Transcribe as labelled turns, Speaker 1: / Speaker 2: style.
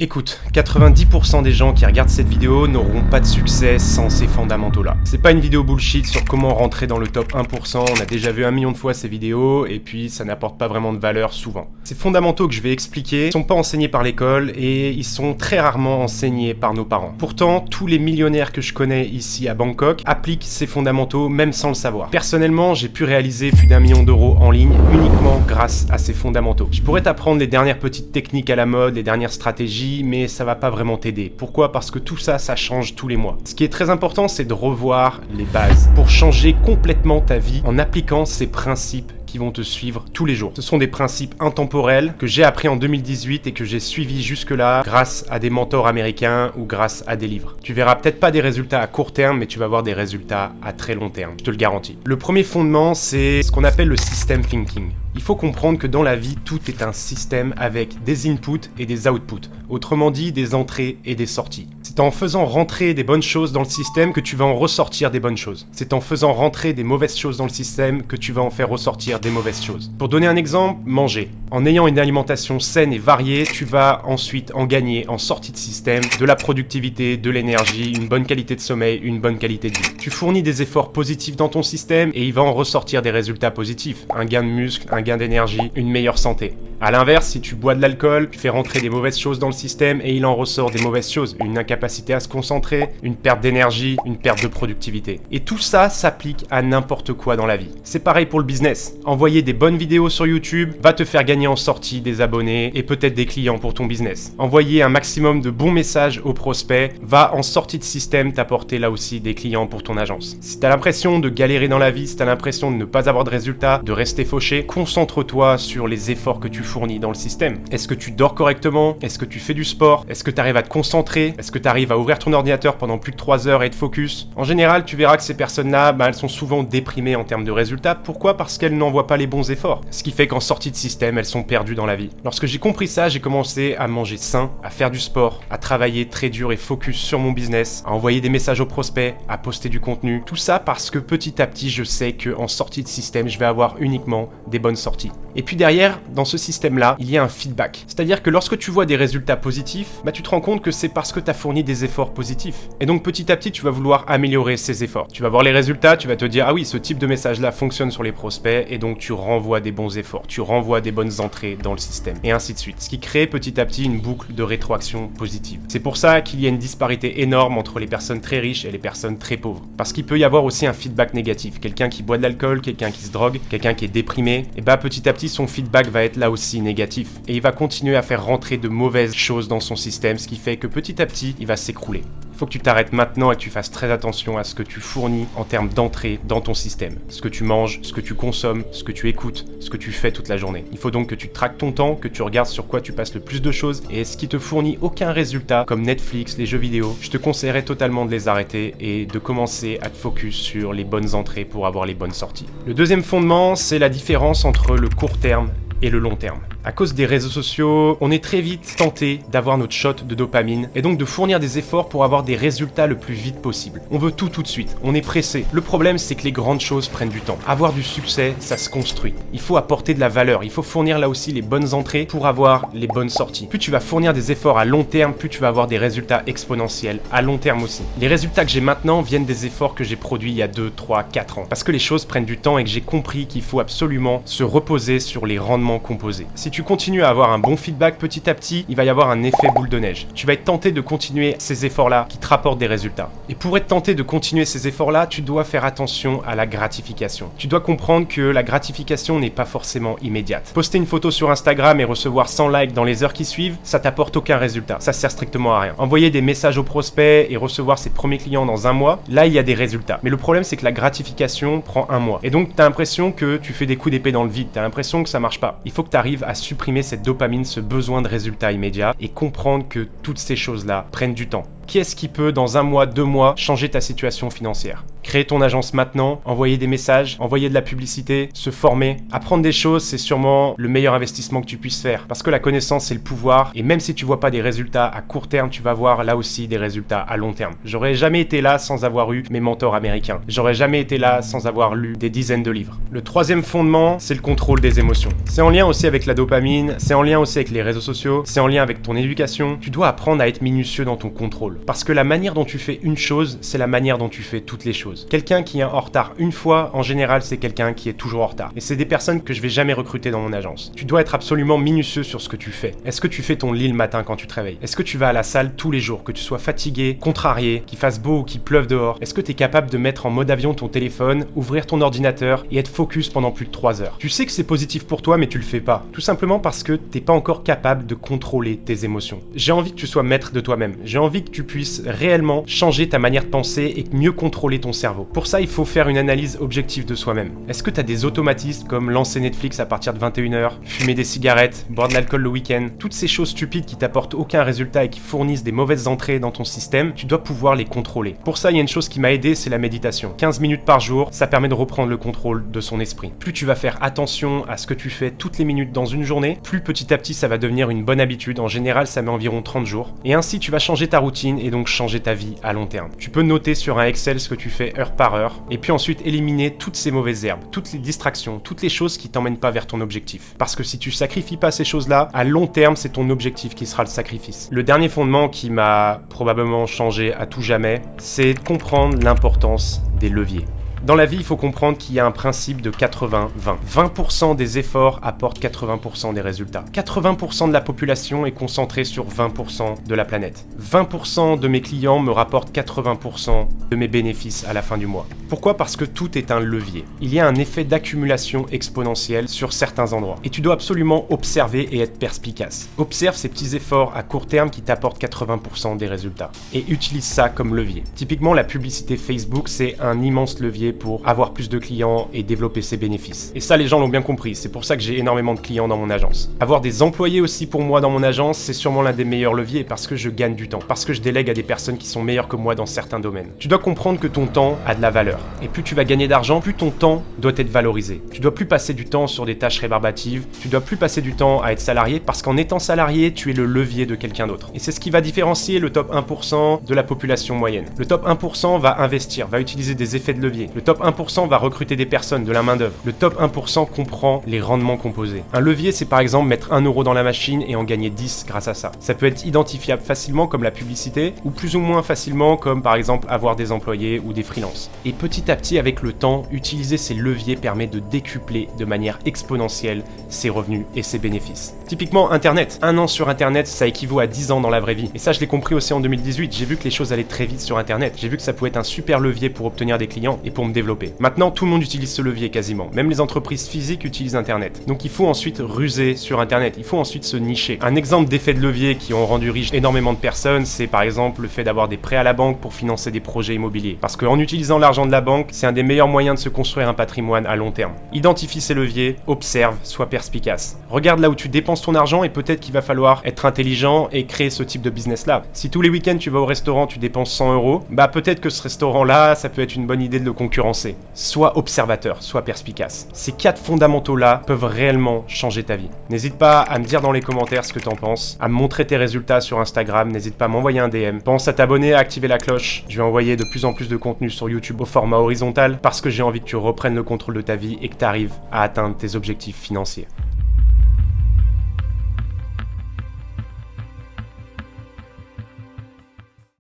Speaker 1: Écoute, 90% des gens qui regardent cette vidéo n'auront pas de succès sans ces fondamentaux-là. C'est pas une vidéo bullshit sur comment rentrer dans le top 1%, on a déjà vu 1 million de fois ces vidéos, et puis ça n'apporte pas vraiment de valeur souvent. Ces fondamentaux que je vais expliquer sont pas enseignés par l'école, et ils sont très rarement enseignés par nos parents. Pourtant, tous les millionnaires que je connais ici à Bangkok appliquent ces fondamentaux même sans le savoir. Personnellement, j'ai pu réaliser plus d'1 million d'euros en ligne uniquement grâce à ces fondamentaux. Je pourrais t'apprendre les dernières petites techniques à la mode, les dernières stratégies, mais ça va pas vraiment t'aider. Pourquoi ? Parce que tout ça, ça change tous les mois. Ce qui est très important, c'est de revoir les bases pour changer complètement ta vie en appliquant ces principes qui vont te suivre tous les jours. Ce sont des principes intemporels que j'ai appris en 2018 et que j'ai suivis jusque-là grâce à des mentors américains ou grâce à des livres. Tu verras peut-être pas des résultats à court terme, mais tu vas voir des résultats à très long terme, je te le garantis. Le premier fondement, c'est ce qu'on appelle le system thinking. Il faut comprendre que dans la vie, tout est un système avec des inputs et des outputs. Autrement dit, des entrées et des sorties. C'est en faisant rentrer des bonnes choses dans le système que tu vas en ressortir des bonnes choses. C'est en faisant rentrer des mauvaises choses dans le système que tu vas en faire ressortir des mauvaises choses. Pour donner un exemple, manger. En ayant une alimentation saine et variée, tu vas ensuite en gagner en sortie de système de la productivité, de l'énergie, une bonne qualité de sommeil, une bonne qualité de vie. Tu fournis des efforts positifs dans ton système et il va en ressortir des résultats positifs. Un gain de muscle, un gain d'énergie, une meilleure santé. A l'inverse, si tu bois de l'alcool, tu fais rentrer des mauvaises choses dans le système et il en ressort des mauvaises choses. Une incapacité à se concentrer, une perte d'énergie, une perte de productivité. Et tout ça s'applique à n'importe quoi dans la vie. C'est pareil pour le business. Envoyer des bonnes vidéos sur YouTube va te faire gagner en sortie des abonnés et peut-être des clients pour ton business. Envoyer un maximum de bons messages aux prospects va en sortie de système t'apporter là aussi des clients pour ton agence. Si t'as l'impression de galérer dans la vie, si t'as l'impression de ne pas avoir de résultats, de rester fauché, concentre-toi sur les efforts que tu fournis dans le système. Est-ce que tu dors correctement? Est-ce que tu fais du sport? Est-ce que tu arrives à te concentrer? Est-ce que tu arrives à ouvrir ton ordinateur pendant plus de 3 heures et être focus? En général, tu verras que ces personnes-là, elles sont souvent déprimées en termes de résultats. Pourquoi? Parce qu'elles n'envoient pas les bons efforts. Ce qui fait qu'en sortie de système, elles sont perdues dans la vie. Lorsque j'ai compris ça, j'ai commencé à manger sain, à faire du sport, à travailler très dur et focus sur mon business, à envoyer des messages aux prospects, à poster du contenu. Tout ça parce que petit à petit, je sais qu'en sortie de système, je vais avoir uniquement des bonnes sorties. Et puis derrière, dans ce système-là, il y a un feedback. C'est-à-dire que lorsque tu vois des résultats positifs, tu te rends compte que c'est parce que tu as fourni des efforts positifs. Et donc petit à petit, tu vas vouloir améliorer ces efforts. Tu vas voir les résultats, tu vas te dire « Ah oui, ce type de message-là fonctionne sur les prospects » et donc tu renvoies des bons efforts, tu renvoies des bonnes entrées dans le système, et ainsi de suite. Ce qui crée petit à petit une boucle de rétroaction positive. C'est pour ça qu'il y a une disparité énorme entre les personnes très riches et les personnes très pauvres. Parce qu'il peut y avoir aussi un feedback négatif. Quelqu'un qui boit de l'alcool, quelqu'un qui se drogue, quelqu'un qui est déprimé, et petit à petit, son feedback va être là aussi négatif. Et il va continuer à faire rentrer de mauvaises choses dans son système, ce qui fait que petit à petit, il va s'écrouler. Il faut que tu t'arrêtes maintenant et que tu fasses très attention à ce que tu fournis en termes d'entrée dans ton système. Ce que tu manges, ce que tu consommes, ce que tu écoutes, ce que tu fais toute la journée. Il faut donc que tu traques ton temps, que tu regardes sur quoi tu passes le plus de choses, et ce qui te fournit aucun résultat, comme Netflix, les jeux vidéo, je te conseillerais totalement de les arrêter et de commencer à te focus sur les bonnes entrées pour avoir les bonnes sorties. Le deuxième fondement, c'est la différence entre le court terme et le long terme. À cause des réseaux sociaux, on est très vite tenté d'avoir notre shot de dopamine et donc de fournir des efforts pour avoir des résultats le plus vite possible. On veut tout de suite, on est pressé. Le problème, c'est que les grandes choses prennent du temps. Avoir du succès, ça se construit. Il faut apporter de la valeur, il faut fournir là aussi les bonnes entrées pour avoir les bonnes sorties. Plus tu vas fournir des efforts à long terme, plus tu vas avoir des résultats exponentiels à long terme aussi. Les résultats que j'ai maintenant viennent des efforts que j'ai produits il y a 2, 3, 4 ans. Parce que les choses prennent du temps et que j'ai compris qu'il faut absolument se reposer sur les rendements composés. Si tu continues à avoir un bon feedback petit à petit, il va y avoir un effet boule de neige. Tu vas être tenté de continuer ces efforts-là qui te rapportent des résultats. Et pour être tenté de continuer ces efforts-là, tu dois faire attention à la gratification. Tu dois comprendre que la gratification n'est pas forcément immédiate. Poster une photo sur Instagram et recevoir 100 likes dans les heures qui suivent, ça t'apporte aucun résultat. Ça sert strictement à rien. Envoyer des messages aux prospects et recevoir ses premiers clients dans 1 mois, là il y a des résultats. Mais le problème c'est que la gratification prend 1 mois. Et donc tu as l'impression que tu fais des coups d'épée dans le vide. Tu as l'impression que ça marche pas. Il faut que tu arrives à supprimer cette dopamine, ce besoin de résultats immédiats et comprendre que toutes ces choses-là prennent du temps. Qu'est-ce qui peut, dans 1 mois, 2 mois, changer ta situation financière? Créer ton agence maintenant, envoyer des messages, envoyer de la publicité, se former. Apprendre des choses, c'est sûrement le meilleur investissement que tu puisses faire. Parce que la connaissance, c'est le pouvoir. Et même si tu vois pas des résultats à court terme, tu vas voir là aussi des résultats à long terme. J'aurais jamais été là sans avoir eu mes mentors américains. J'aurais jamais été là sans avoir lu des dizaines de livres. Le troisième fondement, c'est le contrôle des émotions. C'est en lien aussi avec la dopamine, c'est en lien aussi avec les réseaux sociaux, c'est en lien avec ton éducation. Tu dois apprendre à être minutieux dans ton contrôle. Parce que la manière dont tu fais une chose, c'est la manière dont tu fais toutes les choses. Quelqu'un qui est en retard une fois, en général, c'est quelqu'un qui est toujours en retard. Et c'est des personnes que je vais jamais recruter dans mon agence. Tu dois être absolument minutieux sur ce que tu fais. Est-ce que tu fais ton lit le matin quand tu te réveilles? Est-ce que tu vas à la salle tous les jours, que tu sois fatigué, contrarié, qu'il fasse beau ou qu'il pleuve dehors? Est-ce que tu es capable de mettre en mode avion ton téléphone, ouvrir ton ordinateur et être focus pendant plus de 3 heures? Tu sais que c'est positif pour toi, mais tu le fais pas. Tout simplement parce que t'es pas encore capable de contrôler tes émotions. J'ai envie que tu sois maître de toi-même. J'ai envie que tu puisses réellement changer ta manière de penser et mieux contrôler ton cerveau. Pour ça, il faut faire une analyse objective de soi-même. Est-ce que tu as des automatismes comme lancer Netflix à partir de 21h, fumer des cigarettes, boire de l'alcool le week-end, toutes ces choses stupides qui t'apportent aucun résultat et qui fournissent des mauvaises entrées dans ton système, tu dois pouvoir les contrôler. Pour ça, il y a une chose qui m'a aidé, c'est la méditation. 15 minutes par jour, ça permet de reprendre le contrôle de son esprit. Plus tu vas faire attention à ce que tu fais toutes les minutes dans une journée, plus petit à petit ça va devenir une bonne habitude. En général, ça met environ 30 jours. Et ainsi, tu vas changer ta routine et donc changer ta vie à long terme. Tu peux noter sur un Excel ce que tu fais heure par heure et puis ensuite éliminer toutes ces mauvaises herbes, toutes les distractions, toutes les choses qui t'emmènent pas vers ton objectif. Parce que si tu sacrifies pas ces choses-là, à long terme, c'est ton objectif qui sera le sacrifice. Le dernier fondement qui m'a probablement changé à tout jamais, c'est de comprendre l'importance des leviers. Dans la vie, il faut comprendre qu'il y a un principe de 80-20. 20% des efforts apportent 80% des résultats. 80% de la population est concentrée sur 20% de la planète. 20% de mes clients me rapportent 80% de mes bénéfices à la fin du mois. Pourquoi? Parce que tout est un levier. Il y a un effet d'accumulation exponentielle sur certains endroits. Et tu dois absolument observer et être perspicace. Observe ces petits efforts à court terme qui t'apportent 80% des résultats. Et utilise ça comme levier. Typiquement, la publicité Facebook, c'est un immense levier pour avoir plus de clients et développer ses bénéfices. Et ça, les gens l'ont bien compris. C'est pour ça que j'ai énormément de clients dans mon agence. Avoir des employés aussi pour moi dans mon agence, c'est sûrement l'un des meilleurs leviers parce que je gagne du temps, parce que je délègue à des personnes qui sont meilleures que moi dans certains domaines. Tu dois comprendre que ton temps a de la valeur. Et plus tu vas gagner d'argent, plus ton temps doit être valorisé. Tu dois plus passer du temps sur des tâches rébarbatives, tu dois plus passer du temps à être salarié parce qu'en étant salarié, tu es le levier de quelqu'un d'autre. Et c'est ce qui va différencier le top 1% de la population moyenne. Le top 1% va investir, va utiliser des effets de levier. Le top 1% va recruter des personnes, de la main-d'œuvre. Le top 1% comprend les rendements composés. Un levier, c'est par exemple mettre 1 euro dans la machine et en gagner 10 grâce à ça. Ça peut être identifiable facilement comme la publicité ou plus ou moins facilement comme par exemple avoir des employés ou des freelances. Et petit à petit, avec le temps, utiliser ces leviers permet de décupler de manière exponentielle ses revenus et ses bénéfices. Typiquement, Internet. 1 an sur Internet, ça équivaut à 10 ans dans la vraie vie. Et ça, je l'ai compris aussi en 2018. J'ai vu que les choses allaient très vite sur Internet. J'ai vu que ça pouvait être un super levier pour obtenir des clients et pour me développer. Maintenant, tout le monde utilise ce levier quasiment. Même les entreprises physiques utilisent Internet. Donc il faut ensuite ruser sur Internet. Il faut ensuite se nicher. Un exemple d'effet de levier qui ont rendu riche énormément de personnes, c'est par exemple le fait d'avoir des prêts à la banque pour financer des projets immobiliers. Parce qu'en utilisant l'argent de la banque, c'est un des meilleurs moyens de se construire un patrimoine à long terme. Identifie ces leviers, observe, sois perspicace. Regarde là où tu dépenses ton argent et peut-être qu'il va falloir être intelligent et créer ce type de business-là. Si tous les week-ends tu vas au restaurant, tu dépenses 100 euros, bah peut-être que ce restaurant-là, ça peut être une bonne idée de le concurrencer. Sois observateur, sois perspicace. Ces 4 fondamentaux-là peuvent réellement changer ta vie. N'hésite pas à me dire dans les commentaires ce que t'en penses, à me montrer tes résultats sur Instagram, n'hésite pas à m'envoyer un DM. Pense à t'abonner, à activer la cloche. Je vais envoyer de plus en plus de contenu sur YouTube au format horizontal parce que j'ai envie que tu reprennes le contrôle de ta vie et que tu arrives à atteindre tes objectifs financiers.